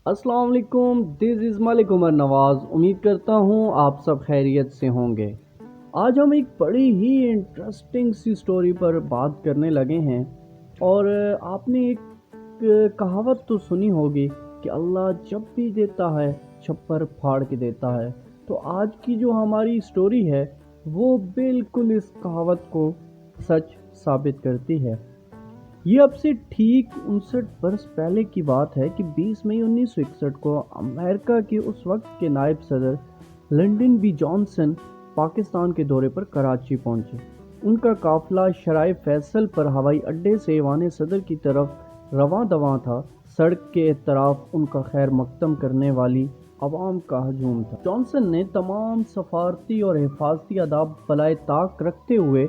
السلام علیکم، دس از ملک عمر نواز۔ امید کرتا ہوں آپ سب خیریت سے ہوں گے۔ آج ہم ایک بڑی ہی انٹرسٹنگ سی سٹوری پر بات کرنے لگے ہیں، اور آپ نے ایک کہاوت تو سنی ہوگی کہ اللہ جب بھی دیتا ہے چھپر پھاڑ کے دیتا ہے۔ تو آج کی جو ہماری سٹوری ہے وہ بالکل اس کہاوت کو سچ ثابت کرتی ہے۔ یہ اب سے ٹھیک 59 برس پہلے کی بات ہے کہ 20 مئی 1961 کو امریکہ کے اس وقت کے نائب صدر لنڈن بی جانسن پاکستان کے دورے پر کراچی پہنچے۔ ان کا قافلہ شرائع فیصل پر ہوائی اڈے سے ایوان صدر کی طرف رواں دواں تھا۔ سڑک کے اطراف ان کا خیر مقدم کرنے والی عوام کا ہجوم تھا۔ جانسن نے تمام سفارتی اور حفاظتی آداب بالائے طاق رکھتے ہوئے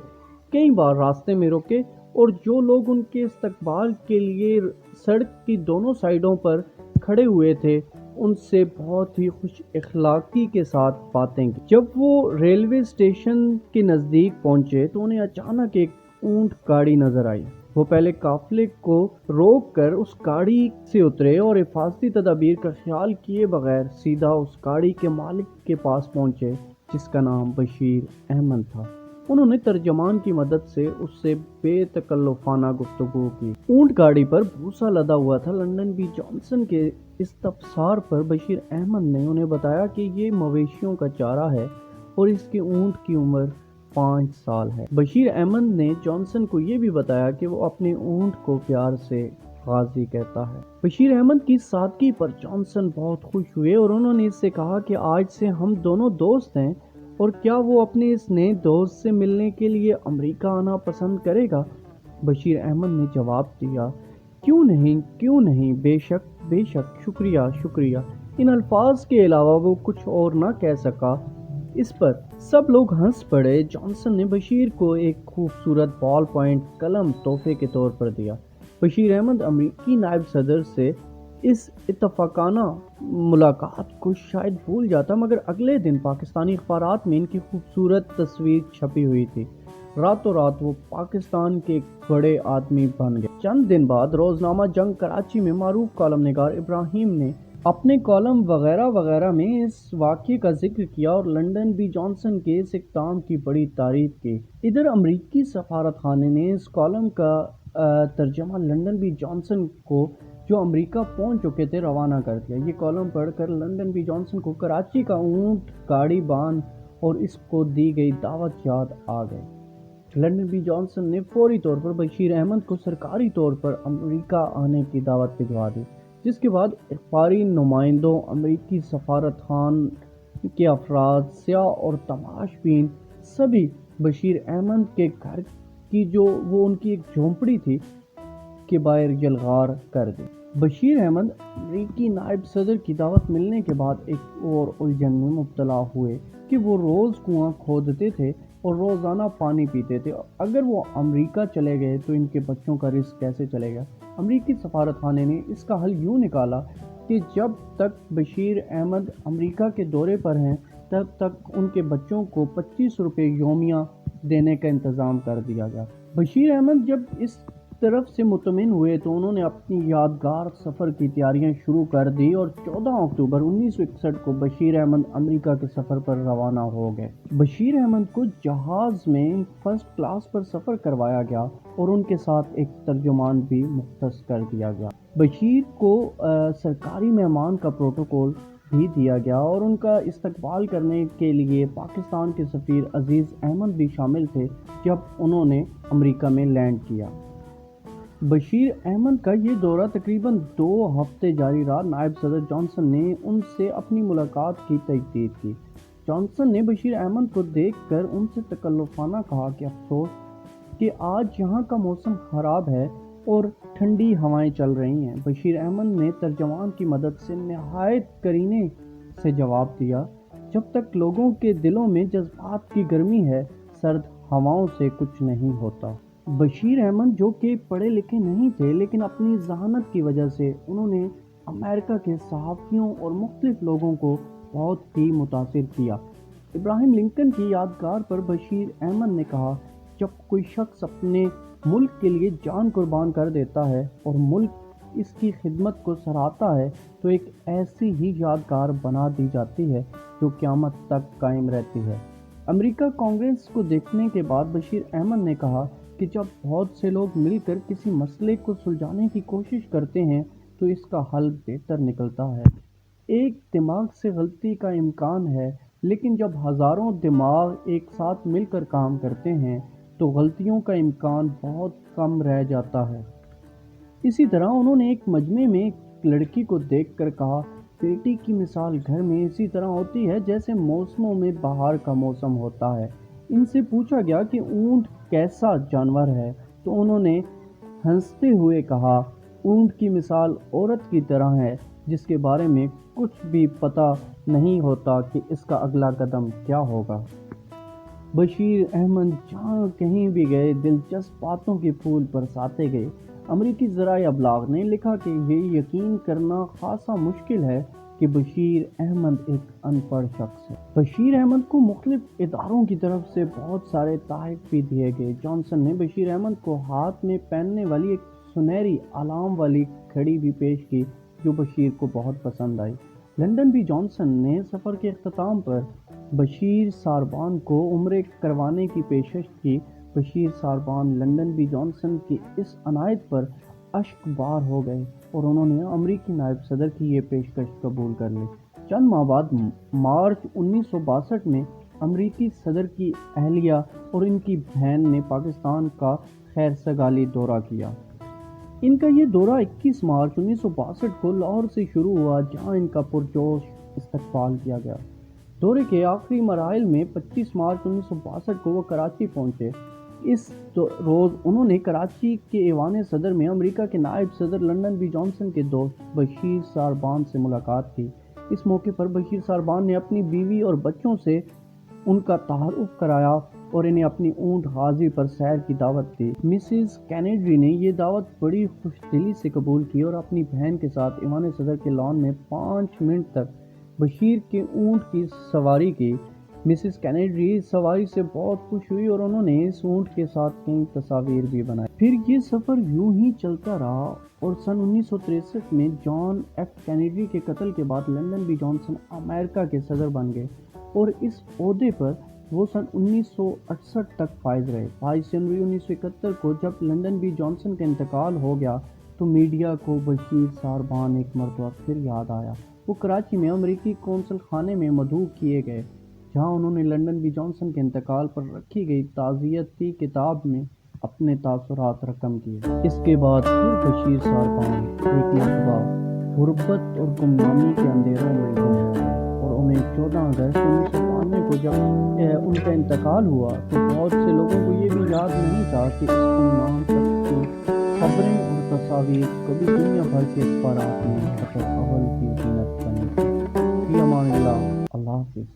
کئی بار راستے میں روکے، اور جو لوگ ان کے استقبال کے لیے سڑک کی دونوں سائیڈوں پر کھڑے ہوئے تھے ان سے بہت ہی خوش اخلاقی کے ساتھ باتیں کی۔ جب وہ ریلوے اسٹیشن کے نزدیک پہنچے تو انہیں اچانک ایک اونٹ گاڑی نظر آئی۔ وہ پہلے قافلے کو روک کر اس گاڑی سے اترے اور حفاظتی تدابیر کا خیال کیے بغیر سیدھا اس گاڑی کے مالک کے پاس پہنچے، جس کا نام بشیر احمد تھا۔ انہوں نے ترجمان کی مدد سے اس سے بے تکلفانہ گفتگو کی۔ اونٹ گاڑی پر بھوسا لدا ہوا تھا۔ لنڈن بی جانسن کے استفسار پر بشیر احمد نے انہیں بتایا کہ یہ مویشیوں کا چارہ ہے اور اس کے اونٹ کی عمر 5 سال ہے۔ بشیر احمد نے جانسن کو یہ بھی بتایا کہ وہ اپنے اونٹ کو پیار سے غازی کہتا ہے۔ بشیر احمد کی سادگی پر جانسن بہت خوش ہوئے اور انہوں نے اس سے کہا کہ آج سے ہم دونوں دوست ہیں، اور کیا وہ اپنے اس نئے دوست سے ملنے کے لیے امریکہ آنا پسند کرے گا؟ بشیر احمد نے جواب دیا، کیوں نہیں، بے شک، شکریہ۔ ان الفاظ کے علاوہ وہ کچھ اور نہ کہہ سکا۔ اس پر سب لوگ ہنس پڑے۔ جانسن نے بشیر کو ایک خوبصورت بال پوائنٹ قلم تحفے کے طور پر دیا۔ بشیر احمد امریکی نائب صدر سے اس اتفاقانہ ملاقات کو شاید بھول جاتا، مگر اگلے دن پاکستانی اخبارات میں ان کی خوبصورت تصویر چھپی ہوئی تھی۔ راتوں رات وہ پاکستان کے ایک بڑے آدمی بن گئے۔ چند دن بعد روزنامہ جنگ کراچی میں معروف کالم نگار ابراہیم نے اپنے کالم وغیرہ میں اس واقعے کا ذکر کیا اور لنڈن بی جانسن کے اس اقدام کی بڑی تعریف کی۔ ادھر امریکی سفارت خانے نے اس کالم کا ترجمہ لنڈن بی جانسن کو، جو امریکہ پہنچ چکے تھے، روانہ کر دیا۔ یہ کالم پڑھ کر لنڈن بی جانسن کو کراچی کا اونٹ گاڑی بان اور اس کو دی گئی دعوت یاد آ گئی۔ لنڈن بی جانسن نے فوری طور پر بشیر احمد کو سرکاری طور پر امریکہ آنے کی دعوت بھجوا دی، جس کے بعد اخباری نمائندوں، امریکی سفارت خان کے افراد، سیاح اور تماش بین سبھی بشیر احمد کے گھر کی، جو وہ ان کی ایک جھونپڑی تھی، کے باہر یلغار کر دی۔ بشیر احمد امریکی نائب صدر کی دعوت ملنے کے بعد ایک اور الجھن میں مبتلا ہوئے کہ وہ روز کنواں کھودتے تھے اور روزانہ پانی پیتے تھے۔ اگر وہ امریکہ چلے گئے تو ان کے بچوں کا رزق کیسے چلے گا؟ امریکی سفارت خانے نے اس کا حل یوں نکالا کہ جب تک بشیر احمد امریکہ کے دورے پر ہیں تب تک ان کے بچوں کو 25 روپے یومیہ دینے کا انتظام کر دیا گیا۔ بشیر احمد جب اس طرف سے مطمئن ہوئے تو انہوں نے اپنی یادگار سفر کی تیاریاں شروع کر دی اور 14 اکتوبر 1961 کو بشیر احمد امریکہ کے سفر پر روانہ ہو گئے۔ بشیر احمد کو جہاز میں فرسٹ کلاس پر سفر کروایا گیا اور ان کے ساتھ ایک ترجمان بھی مختص کر دیا گیا۔ بشیر کو سرکاری مہمان کا پروٹوکول بھی دیا گیا اور ان کا استقبال کرنے کے لیے پاکستان کے سفیر عزیز احمد بھی شامل تھے جب انہوں نے امریکہ میں لینڈ کیا۔ بشیر احمد کا یہ دورہ تقریباً 2 ہفتے جاری رہا۔ نائب صدر جانسن نے ان سے اپنی ملاقات کی تجدید کی۔ جانسن نے بشیر احمد کو دیکھ کر ان سے تکلفانہ کہا کہ افسوس کہ آج یہاں کا موسم خراب ہے اور ٹھنڈی ہوائیں چل رہی ہیں۔ بشیر احمد نے ترجمان کی مدد سے نہایت کرینے سے جواب دیا، جب تک لوگوں کے دلوں میں جذبات کی گرمی ہے، سرد ہواؤں سے کچھ نہیں ہوتا۔ بشیر احمد جو کہ پڑھے لکھے نہیں تھے، لیکن اپنی ذہانت کی وجہ سے انہوں نے امریکہ کے صحافیوں اور مختلف لوگوں کو بہت ہی متاثر کیا۔ ابراہیم لنکن کی یادگار پر بشیر احمد نے کہا، جب کوئی شخص اپنے ملک کے لیے جان قربان کر دیتا ہے اور ملک اس کی خدمت کو سراہتا ہے تو ایک ایسی ہی یادگار بنا دی جاتی ہے جو قیامت تک قائم رہتی ہے۔ امریکہ کانگریس کو دیکھنے کے بعد بشیر احمد نے کہا کہ جب بہت سے لوگ مل کر کسی مسئلے کو سلجھانے کی کوشش کرتے ہیں تو اس کا حل بہتر نکلتا ہے۔ ایک دماغ سے غلطی کا امکان ہے، لیکن جب ہزاروں دماغ ایک ساتھ مل کر کام کرتے ہیں تو غلطیوں کا امکان بہت کم رہ جاتا ہے۔ اسی طرح انہوں نے ایک مجمع میں ایک لڑکی کو دیکھ کر کہا، بیٹی کی مثال گھر میں اسی طرح ہوتی ہے جیسے موسموں میں بہار کا موسم ہوتا ہے۔ ان سے پوچھا گیا کہ اونٹ کیسا جانور ہے تو انہوں نے ہنستے ہوئے کہا، اونٹ کی مثال عورت کی طرح ہے جس کے بارے میں کچھ بھی پتہ نہیں ہوتا کہ اس کا اگلا قدم کیا ہوگا۔ بشیر احمد جہاں کہیں بھی گئے دلچسپ باتوں کے پھول برساتے گئے۔ امریکی ذرائع ابلاغ نے لکھا کہ یہ یقین کرنا خاصا مشکل ہے کہ بشیر احمد ایک ان پڑھ شخص ہے۔ بشیر احمد کو مختلف اداروں کی طرف سے بہت سارے تحائف بھی دیے گئے۔ جانسن نے بشیر احمد کو ہاتھ میں پہننے والی ایک سنہری علام والی گھڑی بھی پیش کی جو بشیر کو بہت پسند آئی۔ لنڈن بی جانسن نے سفر کے اختتام پر بشیر ساربان کو عمرے کروانے کی پیشکش کی۔ بشیر ساربان لنڈن بی جانسن کی اس عنایت پر اشک بار ہو گئے اور انہوں نے امریکی نائب صدر کی یہ پیشکش قبول کر لی۔ چند ماہ بعد مارچ 1962 میں امریکی صدر کی اہلیہ اور ان کی بہن نے پاکستان کا خیر سگالی دورہ کیا۔ ان کا یہ دورہ 21 مارچ 1962 کو لاہور سے شروع ہوا جہاں ان کا پرجوش استقبال کیا گیا۔ دورے کے آخری مراحل میں 25 مارچ 1962 کو وہ کراچی پہنچے۔ اس روز انہوں نے کراچی کے ایوان صدر میں امریکہ کے نائب صدر لنڈن بی جانسن کے دوست بشیر ساربان سے ملاقات کی۔ اس موقع پر بشیر ساربان نے اپنی بیوی اور بچوں سے ان کا تعارف کرایا اور انہیں اپنی اونٹ غازی پر سیر کی دعوت دی۔ مسز کینیڈی نے یہ دعوت بڑی خوش دلی سے قبول کی اور اپنی بہن کے ساتھ ایوان صدر کے لان میں 5 منٹ تک بشیر کے اونٹ کی سواری کی۔ مسز کینیڈی اس سواری سے بہت خوش ہوئی اور انہوں نے اس اونٹ کے ساتھ کئی تصاویر بھی بنائی۔ پھر یہ سفر یوں ہی چلتا رہا اور سن 1963 میں جان ایف کینیڈی کے قتل کے بعد لنڈن بی جانسن امریکہ کے صدر بن گئے اور اس عہدے پر وہ سن 1968 تک فائز رہے۔ 22 جنوری 1971 کو جب لنڈن بی جانسن کا انتقال ہو گیا تو میڈیا کو بشیر ساربان ایک مرتبہ پھر یاد آیا۔ وہ کراچی میں امریکی قونصل خانے میں مدعو کیے گئے جہاں انہوں نے لنڈن بی جانسن کے انتقال پر رکھی گئی تعزیتی کتاب میں اپنے تاثرات رقم کیے۔ اس کے بعد پھر بشیر ساربان ایک مرتبہ غربت اور گمنامی کے اندھیروں میں گم ہو گئے اور انہیں 14 اگست 1992 کو جب ان کا انتقال ہوا تو بہت سے لوگوں کو یہ بھی یاد نہیں تھا کہ اس گمنام شخص کی خبریں اور تصاویر کبھی دنیا بھر کے اخبارات میں خطر اول کی زینت بنی۔ فی امان اللہ، اللہ حافظ۔